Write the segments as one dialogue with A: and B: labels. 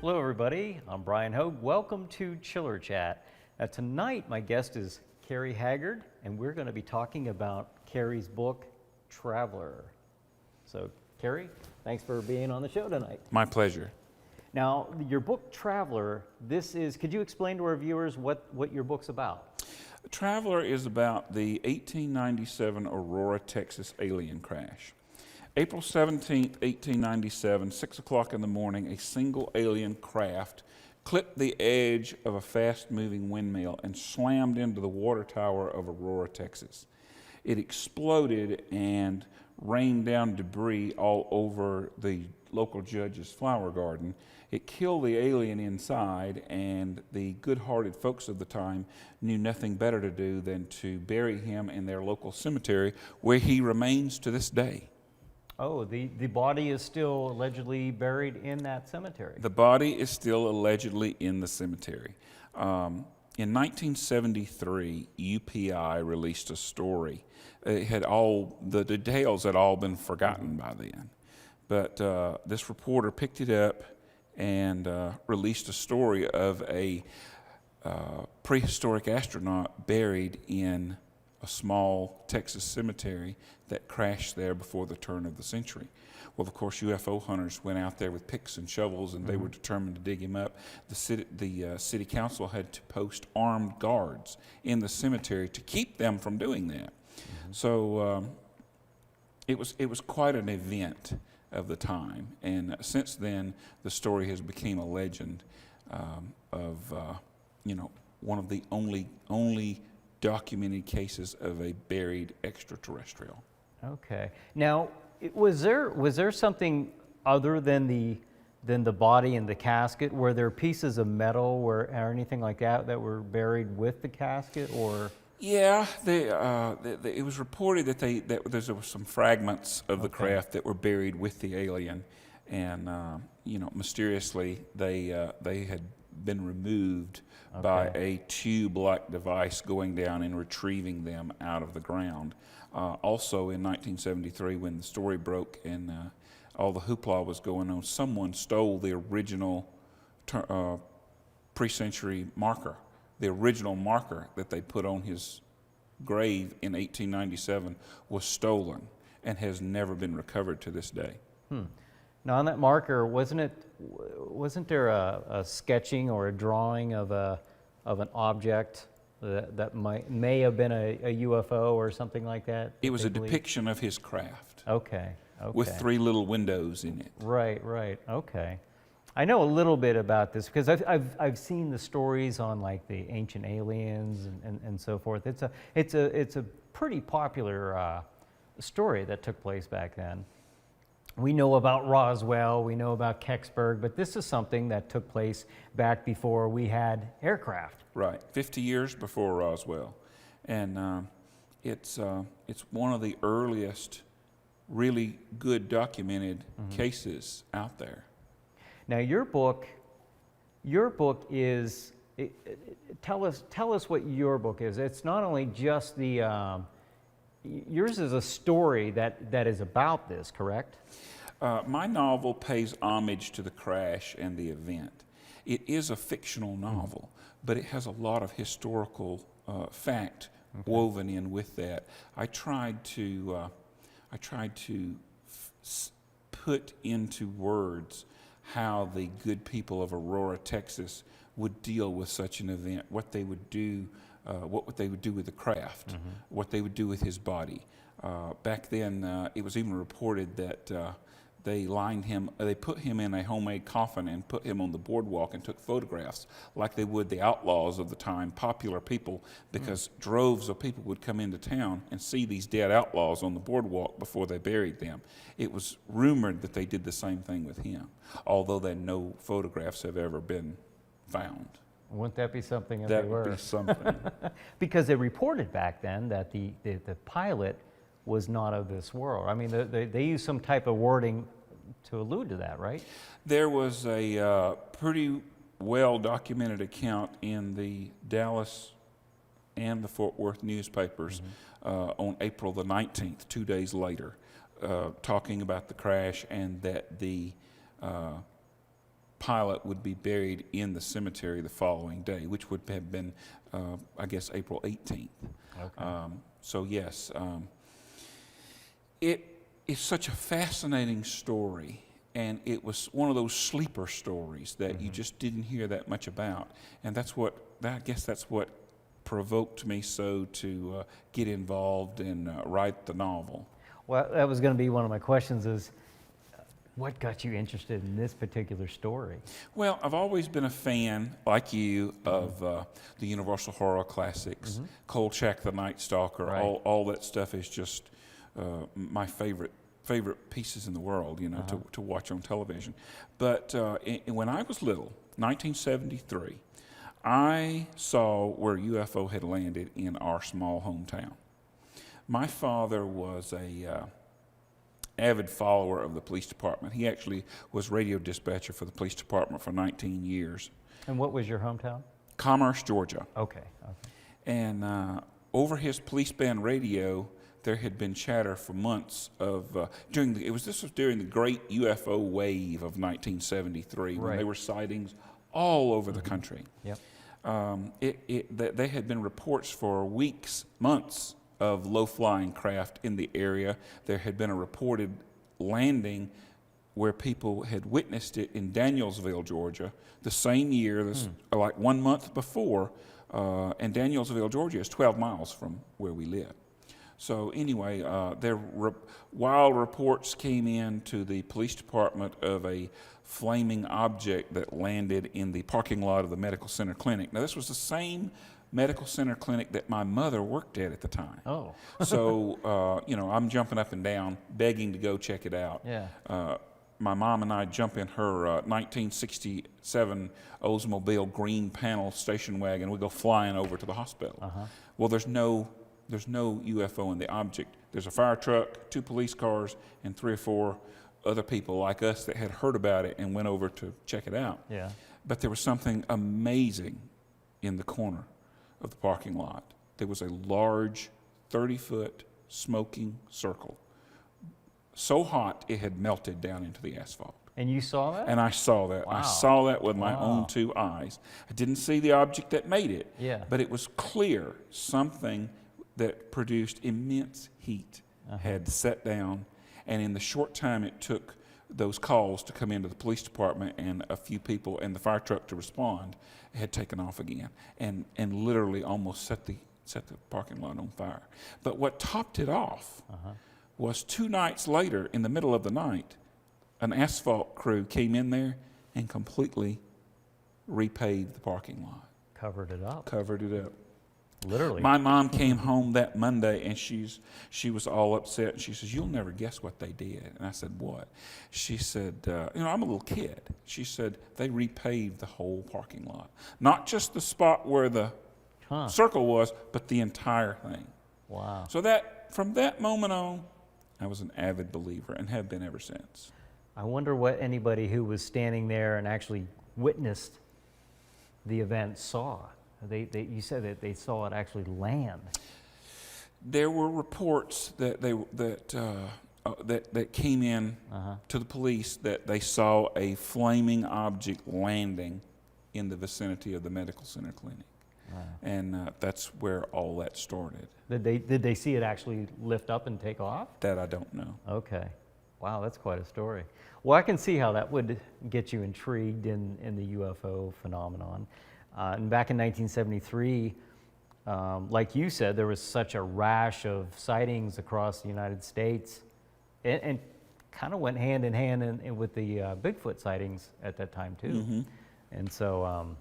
A: Hello everybody, I'm Bryan Hogue. Welcome to Chiller Chat. Tonight my guest is Kerry Haggard, and we're going to be talking about Kerry's book, Traveler. So Kerry, thanks for being on the show tonight.
B: My pleasure.
A: Now, your book, Traveler, could you explain to our viewers what your book's about?
B: Traveler is about the 1897 Aurora, Texas alien crash. April 17th, 1897, 6 o'clock in the morning, a single alien craft clipped the edge of a fast-moving windmill and slammed into the water tower of Aurora, Texas. It exploded and rained down debris all over the local judge's flower garden. It killed the alien inside, and the good-hearted folks of the time knew nothing better to do than to bury him in their local cemetery, where he remains to this day.
A: Oh, the body is still allegedly buried in that cemetery.
B: The body is still allegedly in the cemetery. In 1973, UPI released a story. The details had all been forgotten by then. But this reporter picked it up and released a story of a prehistoric astronaut buried in a small Texas cemetery that crashed there before the turn of the century. Well, of course, UFO hunters went out there with picks and shovels, and they were determined to dig him up. The city council had to post armed guards in the cemetery to keep them from doing that. So it was quite an event of the time, and since then the story has become a legend of one of the only documented cases of a buried extraterrestrial.
A: Okay. Now, was there something other than the body and the casket? Were there pieces of metal or anything like that were buried with the casket, or?
B: Yeah, it was reported that there were some fragments of the craft that were buried with the alien, and mysteriously they had been removed by a tube-like device going down and retrieving them out of the ground. Also in 1973, when the story broke and all the hoopla was going on, someone stole the original pre-century marker. The original marker that they put on his grave in 1897 was stolen and has never been recovered to this day.
A: Now, on that marker, wasn't there a sketching or a drawing of an object that may have been a UFO or something like that?
B: It was a depiction of his craft.
A: Okay.
B: With 3 little windows in it.
A: Right. Okay. I know a little bit about this because I've seen the stories on like the ancient aliens and so forth. It's a pretty popular story that took place back then. We know about Roswell, we know about Kecksburg, but this is something that took place back before we had aircraft.
B: Right, 50 years before Roswell, and it's one of the earliest really good documented cases out there.
A: Now, your book is. Tell us what your book is. It's not only just the. Yours is a story that is about this, correct?
B: My novel pays homage to the crash and the event. It is a fictional novel, but it has a lot of historical fact woven in with that. I tried to put into words how the good people of Aurora, Texas, would deal with such an event, what they would do. What they would do with the craft, what they would do with his body. Back then, it was even reported that they put him in a homemade coffin and put him on the boardwalk and took photographs like they would the outlaws of the time, popular people, because droves of people would come into town and see these dead outlaws on the boardwalk before they buried them. It was rumored that they did the same thing with him, although no photographs have ever been found.
A: Wouldn't that be something if
B: that
A: they were?
B: That would be something.
A: Because they reported back then that the pilot was not of this world. I mean, they used some type of wording to allude to that, right?
B: There was a pretty well-documented account in the Dallas and the Fort Worth newspapers on April the 19th, 2 days later, talking about the crash and that the pilot would be buried in the cemetery the following day, which would have been, I guess, April 18th.
A: Okay.
B: So yes, it is such a fascinating story, and it was one of those sleeper stories that you just didn't hear that much about, and I guess that's what provoked me so to get involved and write the novel.
A: Well, that was going to be one of my questions is, what got you interested in this particular story?
B: Well, I've always been a fan, like you, of the Universal Horror Classics, Kolchak the Night Stalker.
A: Right.
B: All that stuff is just my favorite pieces in the world, to watch on television. But when I was little, 1973, I saw where a UFO had landed in our small hometown. My father was a avid follower of the police department. He actually was radio dispatcher for the police department for 19 years.
A: And what was your hometown?
B: Commerce, Georgia.
A: Okay.
B: And over his police band radio, there had been chatter for months of this was during the great UFO wave of 1973, when there were sightings all over the country.
A: Yep.
B: There had been reports for weeks, months, of low-flying craft in the area. There had been a reported landing where people had witnessed it in Danielsville, Georgia, the same year, like 1 month before, and Danielsville, Georgia is 12 miles from where we live. So anyway, wild reports came in to the police department of a flaming object that landed in the parking lot of the medical center clinic. Now, this was the same medical center clinic that my mother worked at the time.
A: Oh.
B: So, I'm jumping up and down, begging to go check it out.
A: Yeah.
B: My mom and I jump in her 1967 Oldsmobile green panel station wagon. We go flying over to the hospital. Well, there's no UFO in the object. There's a fire truck, 2 police cars, and 3 or 4 other people like us that had heard about it and went over to check it out.
A: Yeah.
B: But there was something amazing in the corner of the parking lot. There was a large 30-foot smoking circle, so hot it had melted down into the asphalt.
A: And you saw that?
B: And I saw that.
A: Wow.
B: I saw that with my
A: Wow.
B: own 2 eyes. I didn't see the object that made it,
A: Yeah.
B: but it was clear something that produced immense heat had set down, and in the short time it took those calls to come into the police department and a few people and the fire truck to respond, had taken off again and literally almost set the parking lot on fire. But what topped it off was 2 nights later, in the middle of the night, an asphalt crew came in there and completely repaved the parking lot.
A: Covered it up.
B: Covered it up.
A: Literally.
B: My mom came home that Monday, and she was all upset. And she says, "You'll never guess what they did." And I said, "What?" She said, "I'm a little kid." She said, "They repaved the whole parking lot. Not just the spot where the circle was, but the entire thing."
A: Wow.
B: So from that moment on, I was an avid believer and have been ever since.
A: I wonder what anybody who was standing there and actually witnessed the event saw. You said that they saw it actually land.
B: There were reports that came in to the police that they saw a flaming object landing in the vicinity of the medical center clinic, and that's where all that started.
A: Did they see it actually lift up and take off?
B: That I don't know.
A: Okay. Wow, that's quite a story. Well, I can see how that would get you intrigued in the UFO phenomenon. And back in 1973, like you said, there was such a rash of sightings across the United States, and kind of went hand in hand with the Bigfoot sightings at that time too. And so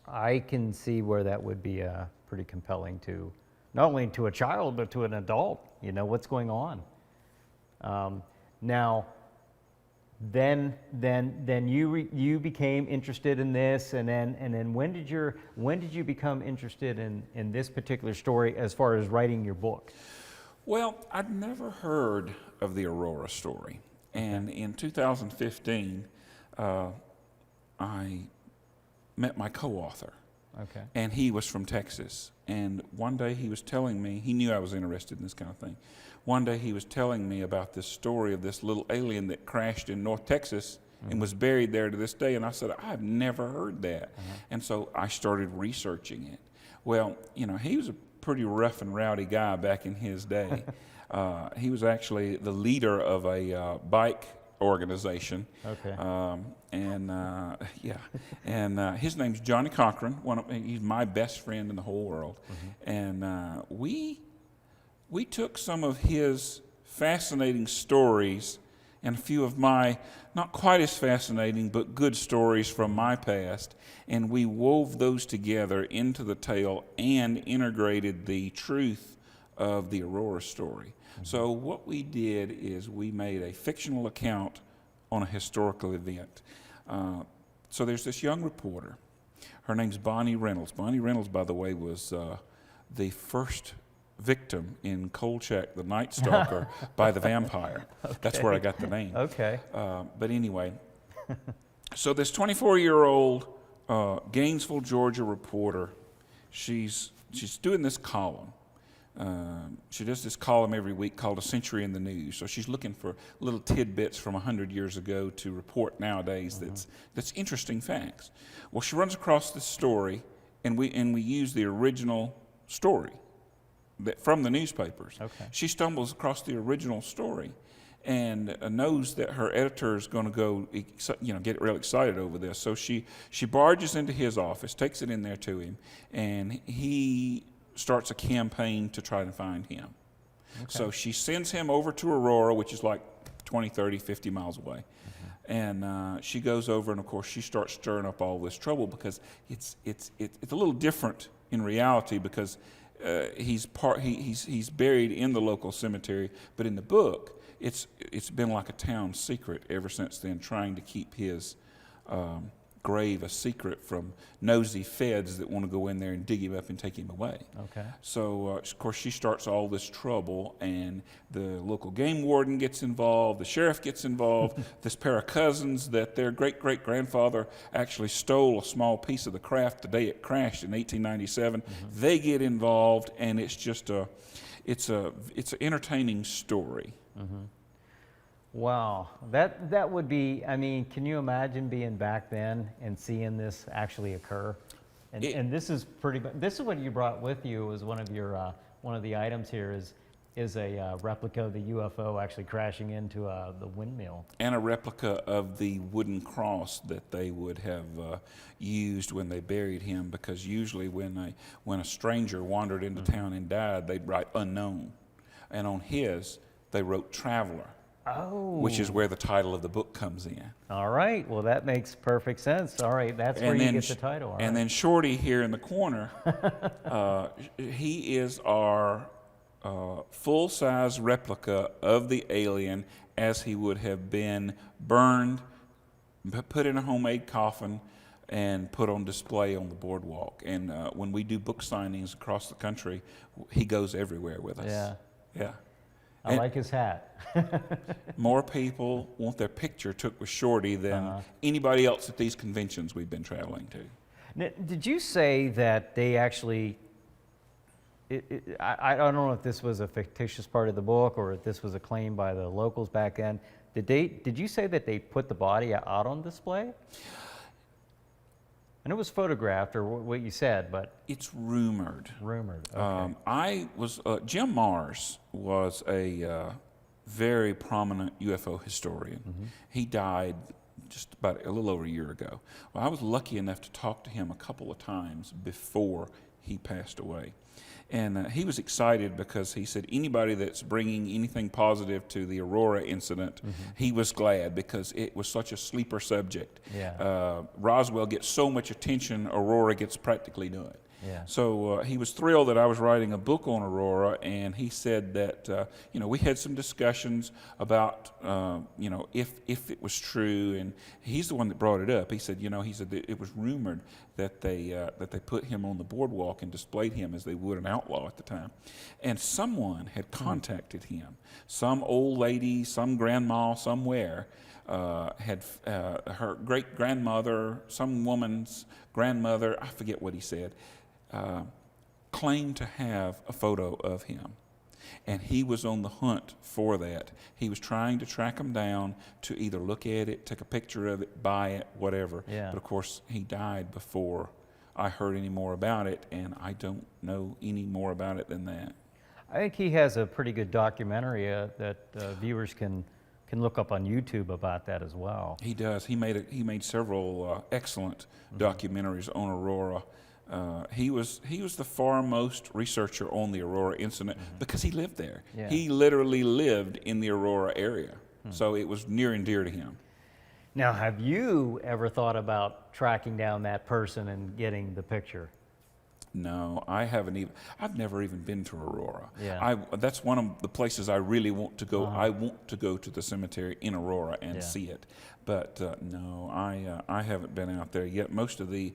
A: I can see where that would be pretty compelling to, not only to a child, but to an adult. What's going on. Now, then you became interested in this, and then when did you become interested in this particular story as far as writing your book?
B: Well, I'd never heard of the Aurora story, and in 2015, I met my co-author.
A: Okay.
B: And he was from Texas. And one day he was telling me, he knew I was interested in this kind of thing. One day he was telling me about this story of this little alien that crashed in North Texas and was buried there to this day. And I said, I've never heard that. And so I started researching it. Well, you know, he was a pretty rough and rowdy guy back in his day. He was actually the leader of a bike organization.
A: Okay.
B: His name's Johnny Cochran. He's my best friend in the whole world. And we took some of his fascinating stories and a few of my not quite as fascinating but good stories from my past, and we wove those together into the tale and integrated the truth of the Aurora story. So what we did is we made a fictional account on a historical event. So there's this young reporter. Her name's Bonnie Reynolds. Bonnie Reynolds, by the way, was the first victim in Kolchak, the Night Stalker, by the vampire. Okay. That's where I got the name.
A: Okay.
B: But anyway, so this 24-year-old Gainesville, Georgia reporter, she's doing this column. She does this column every week called A Century in the News. So she's looking for little tidbits from 100 years ago to report nowadays that's interesting facts. Well, she runs across this story, and we use the original story from the newspapers.
A: Okay.
B: She stumbles across the original story and knows that her editor is going to go, get real excited over this. So she barges into his office, takes it in there to him, and he starts a campaign to try to find him. Okay. So she sends him over to Aurora, which is like 20, 30, 50 miles away. And she goes over, and of course she starts stirring up all this trouble because it's a little different in reality because he's buried in the local cemetery, but in the book it's been like a town secret ever since then, trying to keep his grave a secret from nosy feds that want to go in there and dig him up and take him away.
A: Okay.
B: So, of course, she starts all this trouble, and the local game warden gets involved, the sheriff gets involved, this pair of cousins that their great-great-grandfather actually stole a small piece of the craft the day it crashed in 1897. They get involved, and it's just it's an entertaining story.
A: Wow, that would be, I mean, can you imagine being back then and seeing this actually occur? And this is this is what you brought with you as one of your one of the items here is a replica of the UFO actually crashing into the windmill.
B: And a replica of the wooden cross that they would have used when they buried him, because usually when a stranger wandered into town and died, they'd write unknown. And on his, they wrote traveler.
A: Oh.
B: Which is where the title of the book comes in.
A: All right. Well, that makes perfect sense. All right. That's where you get the title.
B: And then Shorty here in the corner, he is our full-size replica of the alien as he would have been burned, put in a homemade coffin, and put on display on the boardwalk. And when we do book signings across the country, he goes everywhere with us.
A: Yeah.
B: Yeah.
A: I like his hat.
B: More people want their picture took with Shorty than anybody else at these conventions we've been traveling to.
A: Now, did you say that they actually, I don't know if this was a fictitious part of the book or if this was a claim by the locals back then. Did you say that they put the body out on display? And it was photographed, or what you said, but
B: it's rumored.
A: Rumored. Okay.
B: Jim Mars was a very prominent UFO historian. He died just about a little over a year ago. Well, I was lucky enough to talk to him a couple of times before he passed away. And he was excited because he said anybody that's bringing anything positive to the Aurora incident, he was glad because it was such a sleeper subject.
A: Yeah.
B: Roswell gets so much attention, Aurora gets practically none.
A: Yeah.
B: So he was thrilled that I was writing a book on Aurora, and he said that we had some discussions about if it was true, and he's the one that brought it up. He said that it was rumored that they put him on the boardwalk and displayed him as they would an outlaw at the time, and someone had contacted him, some old lady, some grandma somewhere. Had her great-grandmother, some woman's grandmother, I forget what he said, claimed to have a photo of him. and he was on the hunt for that. He was trying to track them down to either look at it, take a picture of it, buy it, whatever.
A: Yeah.
B: But of course, he died before I heard any more about it, and I don't know any more about it than that.
A: I think he has a pretty good documentary that viewers can look up on YouTube about that as well.
B: He does. He made several excellent documentaries on Aurora. He was the foremost researcher on the Aurora incident because he lived there.
A: Yeah.
B: He literally lived in the Aurora area, so it was near and dear to him.
A: Now, have you ever thought about tracking down that person and getting the picture?
B: No, I haven't even. I've never even been to Aurora.
A: Yeah.
B: That's one of the places I really want to go. I want to go to the cemetery in Aurora and see it. But no, I haven't been out there yet. Most of the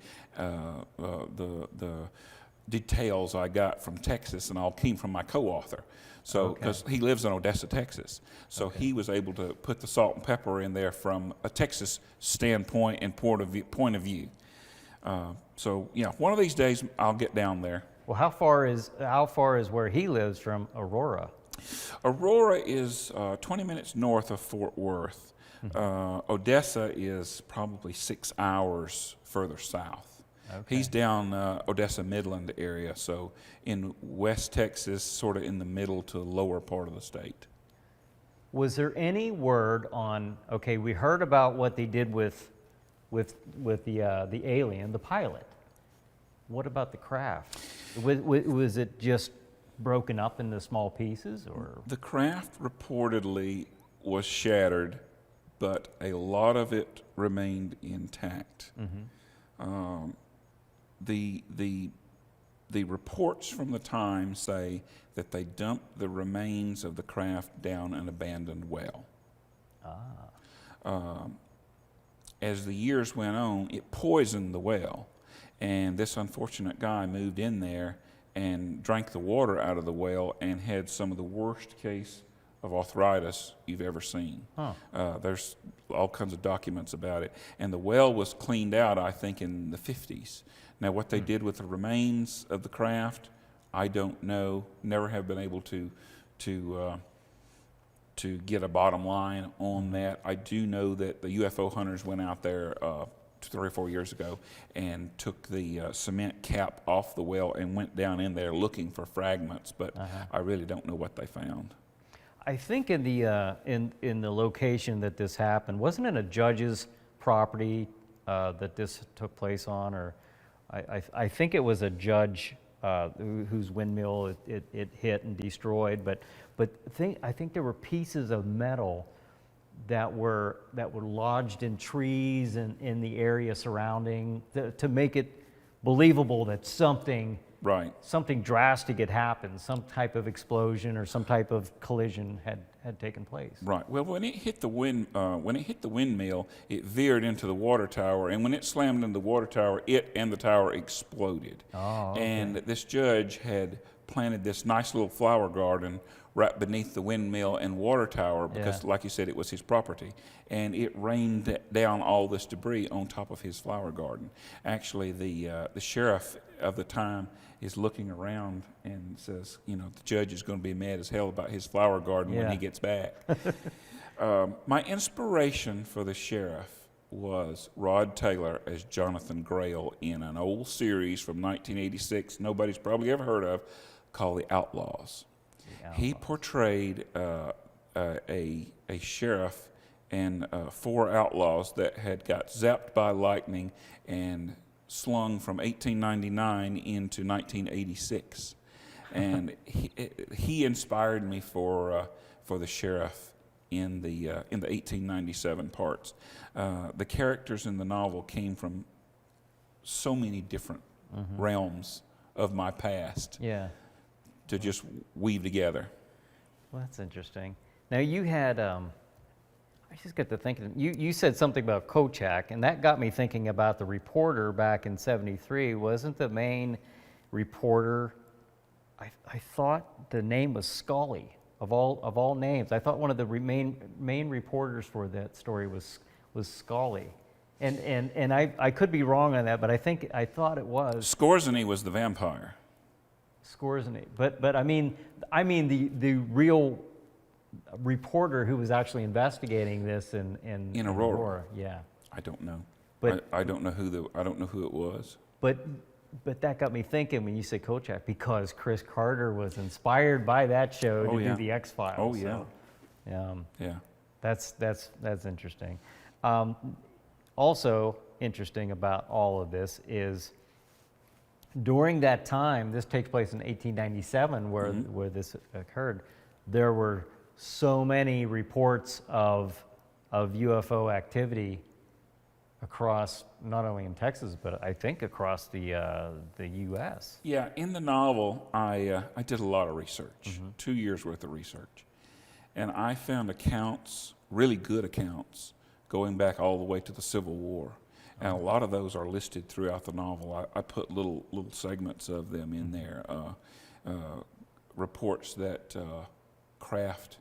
B: details I got from Texas and all came from my co-author. So, because he lives in Odessa, Texas, so he was able to put the salt and pepper in there from a Texas standpoint and point of view. So, yeah, one of these days I'll get down there.
A: Well, how far is where he lives from Aurora?
B: Aurora is 20 minutes north of Fort Worth. Odessa is probably 6 hours further south. Okay. He's down Odessa Midland area, so in West Texas, sort of in the middle to lower part of the state.
A: Was there any word on? Okay, we heard about what they did with the alien, the pilot. What about the craft? Was it just broken up into small pieces, or? The
B: craft reportedly was shattered, but a lot of it remained intact. The reports from the time say that they dumped the remains of the craft down an abandoned well. As the years went on, it poisoned the well, and this unfortunate guy moved in there and drank the water out of the well and had some of the worst case of arthritis you've ever seen. There's all kinds of documents about it, and the well was cleaned out, I think, in the 50s. Now, what they did with the remains of the craft, I don't know. Never have been able to get a bottom line on that. I do know that the UFO hunters went out there 3 or 4 years ago and took the cement cap off the well and went down in there looking for fragments, but I really don't know what they found.
A: I think in the location that this happened, wasn't it a judge's property that this took place on, or I think it was a judge whose windmill it hit and destroyed, but I think there were pieces of metal that were lodged in trees and in the area surrounding to make it believable that something drastic had happened, some type of explosion or some type of collision had taken place. Right.
B: Well, when it hit the windmill, it veered into the water tower, and when it slammed into the water tower, it and the tower exploded.
A: Oh, okay.
B: And this judge had planted this nice little flower garden right beneath the windmill and water tower because, like you said, it was his property. And it rained down all this debris on top of his flower garden. Actually, the sheriff of the time is looking around and says, the judge is going to be mad as hell about his flower garden when he gets back. My inspiration for the sheriff was Rod Taylor as Jonathan Grail in an old series from 1986 nobody's probably ever heard of called The Outlaws. He portrayed a sheriff and 4 outlaws that had got zapped by lightning and slung from 1899 into 1986, and he inspired me for the sheriff in the 1897 parts. The characters in the novel came from so many different realms of my past. To just weave together.
A: Well, that's interesting. Now you had, I just got to thinking, you said something about Kochak, and that got me thinking about the reporter back in '73. Wasn't the main reporter, I thought the name was Scully, of all names. I thought one of the main reporters for that story was Scully. And I could be wrong on that, but I thought it was.
B: Skorzeny was the vampire.
A: Scores and but I mean the real reporter who was actually investigating this in
B: Aurora.
A: Yeah.
B: I don't know.
A: But
B: I don't know who it was.
A: But that got me thinking when you say Kolchak, because Chris Carter was inspired by that show to do the X-Files.
B: Oh yeah.
A: So,
B: yeah.
A: That's interesting. Also interesting about all of this is during that time, this takes place in 1897 where this occurred, there were so many reports of UFO activity across, not only in Texas, but I think across the U.S.
B: Yeah, in the novel, I did a lot of research, 2 years worth of research. And I found accounts, really good accounts, going back all the way to the Civil War. And a lot of those are listed throughout the novel. I put little segments of them in there. Reports that craft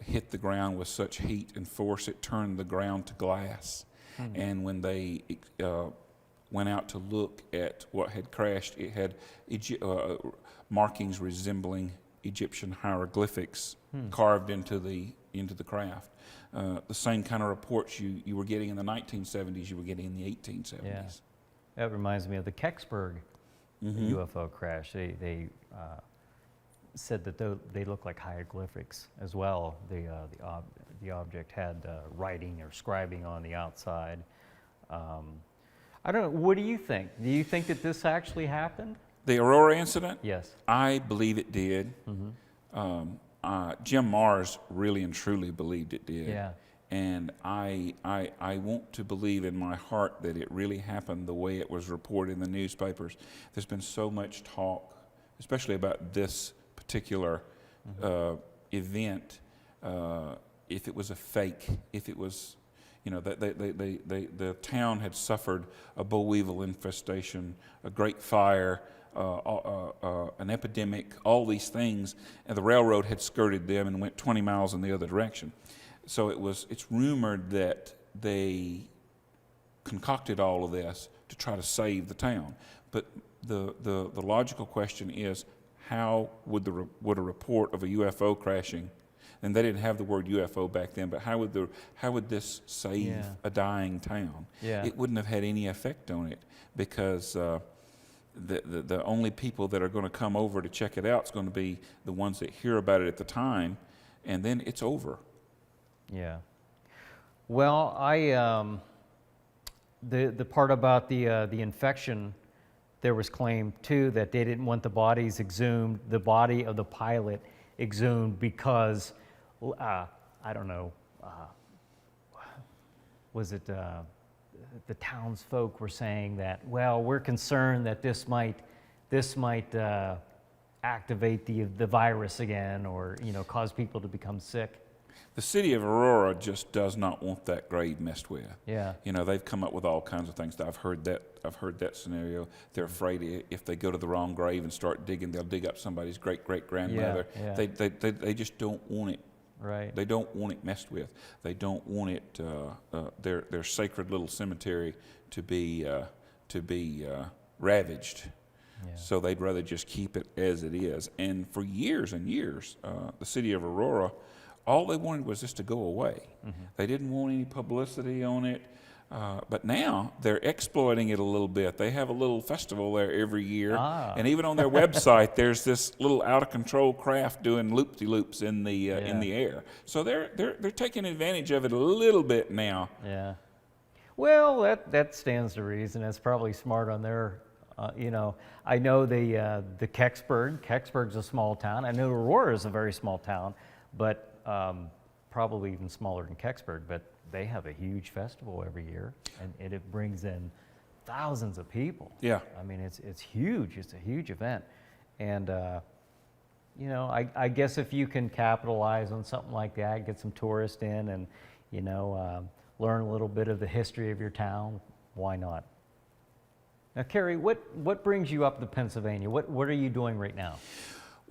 B: hit the ground with such heat and force it turned the ground to glass. And when they went out to look at what had crashed, it had markings resembling Egyptian hieroglyphics carved into the craft. The same kind of reports you were getting in the 1970s, you were getting in the 1870s.
A: Yeah. That reminds me of the Kecksburg UFO crash. They said that they look like hieroglyphics as well. The object had writing or scribing on the outside. I don't know. What do you think? Do you think that this actually happened?
B: The Aurora incident?
A: Yes.
B: I believe it did. Jim Mars really and truly believed it did.
A: Yeah.
B: And I want to believe in my heart that it really happened the way it was reported in the newspapers. There's been so much talk, especially about this particular event, if it was a fake, if it was, the town had suffered a boll weevil infestation, a great fire, an epidemic, all these things, and the railroad had skirted them and went 20 miles in the other direction. So it's rumored that they concocted all of this to try to save the town. But the logical question is, how would a report of a UFO crashing, and they didn't have the word UFO back then, but how would this save a dying town?
A: Yeah.
B: It wouldn't have had any effect on it, because the only people that are going to come over to check it out is going to be the ones that hear about it at the time, and then it's over.
A: Yeah. Well, the part about the infection, there was claim too that they didn't want the bodies exhumed, the body of the pilot exhumed, because I don't know, was it the townsfolk were saying that, well, we're concerned that this might activate the virus again, or cause people to become sick.
B: The city of Aurora just does not want that grave messed with.
A: Yeah.
B: They've come up with all kinds of things. I've heard that scenario. They're afraid if they go to the wrong grave and start digging, they'll dig up somebody's great-great-grandmother.
A: Yeah.
B: They just don't want it.
A: Right.
B: They don't want it messed with. They don't want it their sacred little cemetery to be ravaged.
A: Yeah.
B: So they'd rather just keep it as it is. And for years and years, the city of Aurora, all they wanted was this to go away. They didn't want any publicity on it. But now they're exploiting it a little bit. They have a little festival there every year. And even on their website, there's this little out-of-control craft doing loop-de-loops in the air. So they're taking advantage of it a little bit now.
A: Yeah. Well, that stands to reason. It's probably smart on their, I know the Kecksburg's a small town. I know Aurora is a very small town, but probably even smaller than Kecksburg, but they have a huge festival every year, and it brings in thousands of people.
B: Yeah.
A: I mean, it's huge. It's a huge event. And, I guess if you can capitalize on something like that, get some tourists in and, learn a little bit of the history of your town, why not? Now, Kerry, what brings you up to Pennsylvania? What are you doing right now?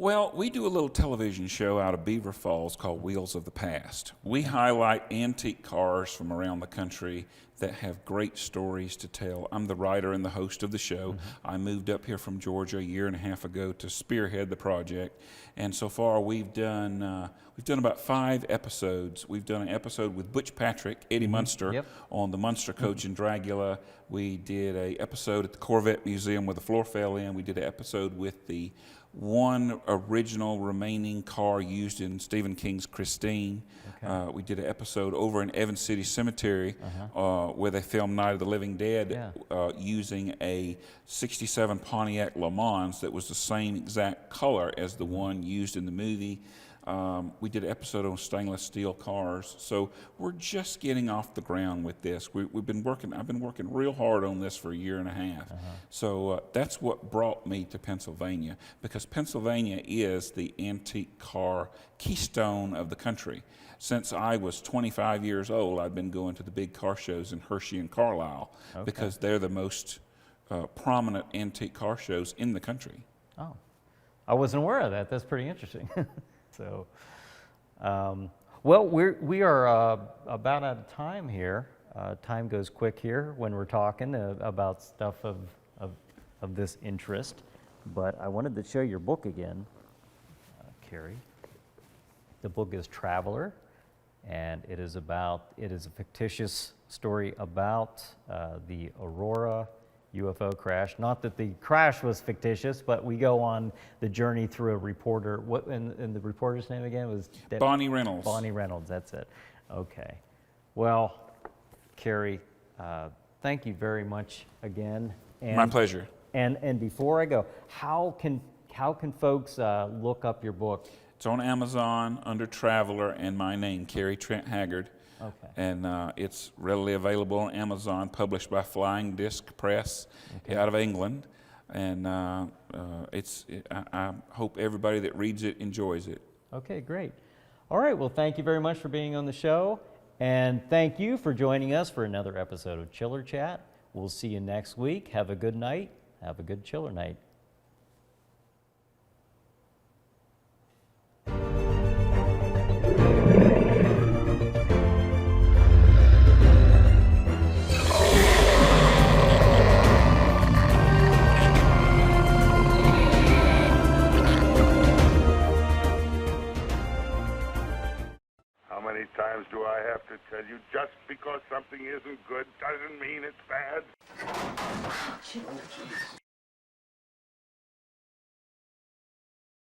B: Well, we do a little television show out of Beaver Falls called Wheels of the Past. We highlight antique cars from around the country that have great stories to tell. I'm the writer and the host of the show. I moved up here from Georgia a year and a half ago to spearhead the project, and so far we've done about 5 episodes. We've done an episode with Butch Patrick, Eddie Munster, on the Munster coach in Dragula. We did an episode at the Corvette Museum where the floor fell in. We did an episode with the one original remaining car used in Stephen King's Christine. We did an episode over in Evans City Cemetery where they filmed Night of the Living Dead using a '67 Pontiac Le Mans that was the same exact color as the one used in the movie. We did an episode on stainless steel cars. So we're just getting off the ground with this. I've been working real hard on this for a year and a half. So that's what brought me to Pennsylvania, because Pennsylvania is the antique car keystone of the country. Since I was 25 years old, I've been going to the big car shows in Hershey and Carlisle because they're the most prominent antique car shows in the country.
A: Oh, I wasn't aware of that. That's pretty interesting. So, well, we are about out of time here. Time goes quick here when we're talking about stuff of this interest. But I wanted to show your book again, Kerry. The book is Traveler, and it is a fictitious story about the Aurora UFO crash. Not that the crash was fictitious, but we go on the journey through a reporter. What and the reporter's name again was
B: Bonnie Reynolds.
A: Bonnie Reynolds, that's it. Okay. Well, Kerry, thank you very much again. And,
B: my pleasure.
A: And before I go, how can folks look up your book?
B: It's on Amazon under Traveler and my name, Kerry Trent Haggard.
A: Okay.
B: And it's readily available on Amazon, published by Flying Disc Press out of England. And I hope everybody that reads it enjoys it.
A: Okay, great. All right, well, thank you very much for being on the show. And thank you for joining us for another episode of Chiller Chat. We'll see you next week. Have a good night. Have a good chiller night.
C: How many times do I have to tell you, just because something isn't good doesn't mean it's bad?